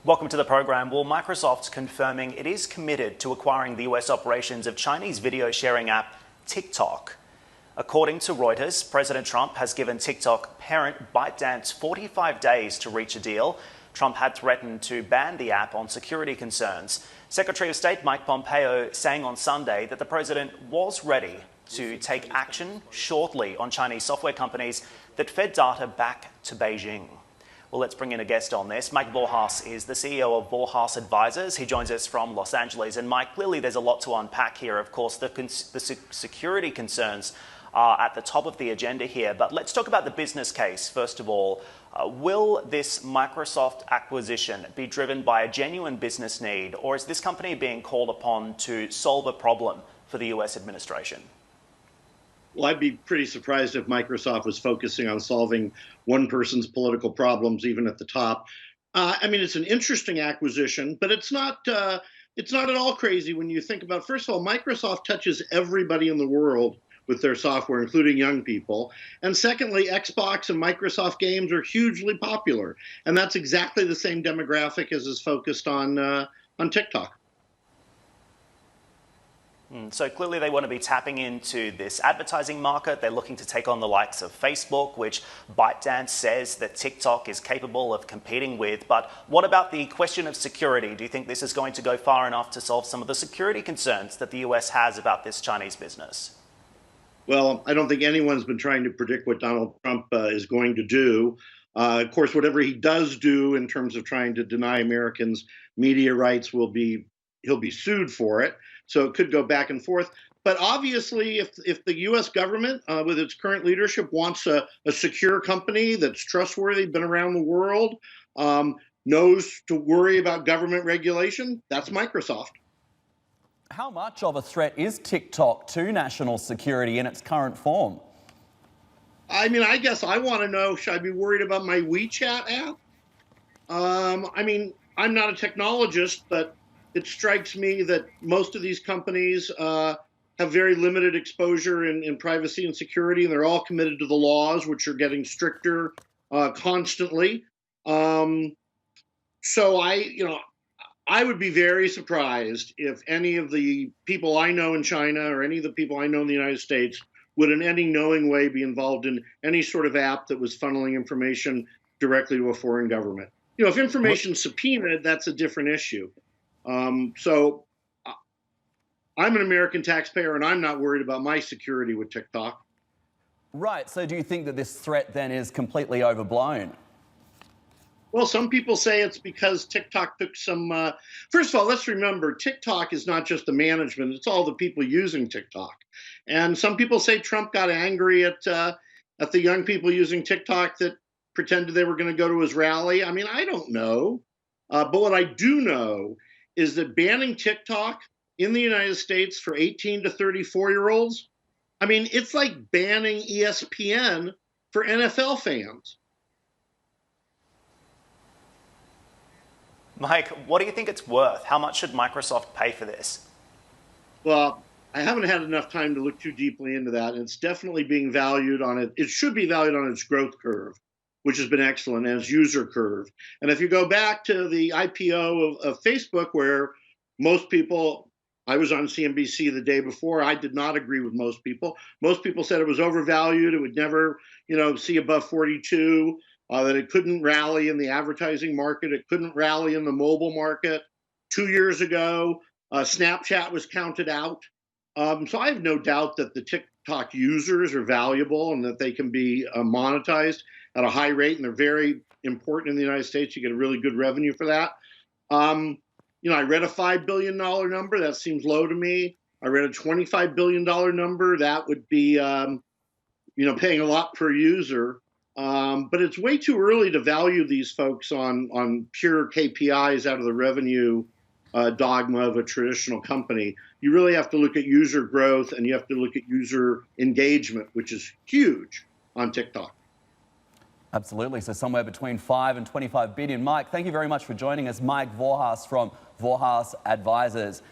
Welcome to the program. Well, Microsoft's confirming it is committed to acquiring the US operations of Chinese video sharing app TikTok. According to Reuters, President Trump has given TikTok parent ByteDance 45 days to reach a deal. Trump had threatened to ban the app on security concerns. Secretary of State Mike Pompeo saying on Sunday that the president was ready to take action shortly on Chinese software companies that fed data back to Beijing. Well, let's bring in a guest on this. Mike Vorhaus is the CEO of Vorhaus Advisors. He joins us from Los Angeles. And Mike, clearly there's a lot to unpack here. Of course, the security concerns are at the top of the agenda here. But let's talk about the business case, first of all. Will this Microsoft acquisition be driven by a genuine business need, or is this company being called upon to solve a problem for the US administration? Well, I'd be pretty surprised if Microsoft was focusing on solving one person's political problems, even at the top. I mean, it's an interesting acquisition, but it's not at all crazy when you think about, first of all, Microsoft touches everybody in the world with their software, including young people. And secondly, Xbox and Microsoft games are hugely popular. And that's exactly the same demographic as is focused on TikTok. So clearly they want to be tapping into this advertising market. They're looking to take on the likes of Facebook, which ByteDance says that TikTok is capable of competing with. But what about the question of security? Do you think this is going to go far enough to solve some of the security concerns that the US has about this Chinese business? Well, I don't think anyone's been trying to predict what Donald Trump is going to do. Of course, whatever he does do in terms of trying to deny Americans media rights he'll be sued for it. So it could go back and forth. But obviously, if the U.S. government, with its current leadership, wants a secure company that's trustworthy, been around the world, knows to worry about government regulation, that's Microsoft. How much of a threat is TikTok to national security in its current form? I mean, I guess I want to know, should I be worried about my WeChat app? I mean, I'm not a technologist, but it strikes me that most of these companies have very limited exposure in privacy and security, and they're all committed to the laws, which are getting stricter constantly. So I would be very surprised if any of the people I know in China or any of the people I know in the United States would in any knowing way be involved in any sort of app that was funneling information directly to a foreign government. If information's subpoenaed, that's a different issue. So I'm an American taxpayer, and I'm not worried about my security with TikTok. Right. So do you think that this threat then is completely overblown? Well, some people say it's because TikTok took some... First of all, let's remember, TikTok is not just the management. It's all the people using TikTok. And some people say Trump got angry at the young people using TikTok that pretended they were going to go to his rally. I mean, I don't know. But what I do know is that banning TikTok in the United States for 18 to 34-year-olds, I mean, it's like banning ESPN for NFL fans. Mike, what do you think it's worth? How much should Microsoft pay for this? Well, I haven't had enough time to look too deeply into that. It's definitely being valued on it. It should be valued on its growth curve, which has been excellent, as user curve. And if you go back to the IPO of Facebook, where most people, I was on CNBC the day before, I did not agree with most people. Most people said it was overvalued. It would never, see above 42, that it couldn't rally in the advertising market. It couldn't rally in the mobile market. 2 years ago, Snapchat was counted out. So I have no doubt that the TikTok users are valuable and that they can be monetized at a high rate, and they're very important in the United States. You get a really good revenue for that. I read a $5 billion number. That seems low to me. I read a $25 billion number. That would be, paying a lot per user. But it's way too early to value these folks on pure KPIs out of the revenue dogma of a traditional company. You really have to look at user growth, and you have to look at user engagement, which is huge on TikTok. Absolutely. So somewhere between 5 and 25 billion. Mike, thank you very much for joining us. Mike Vorhaus from Vorhaus Advisors.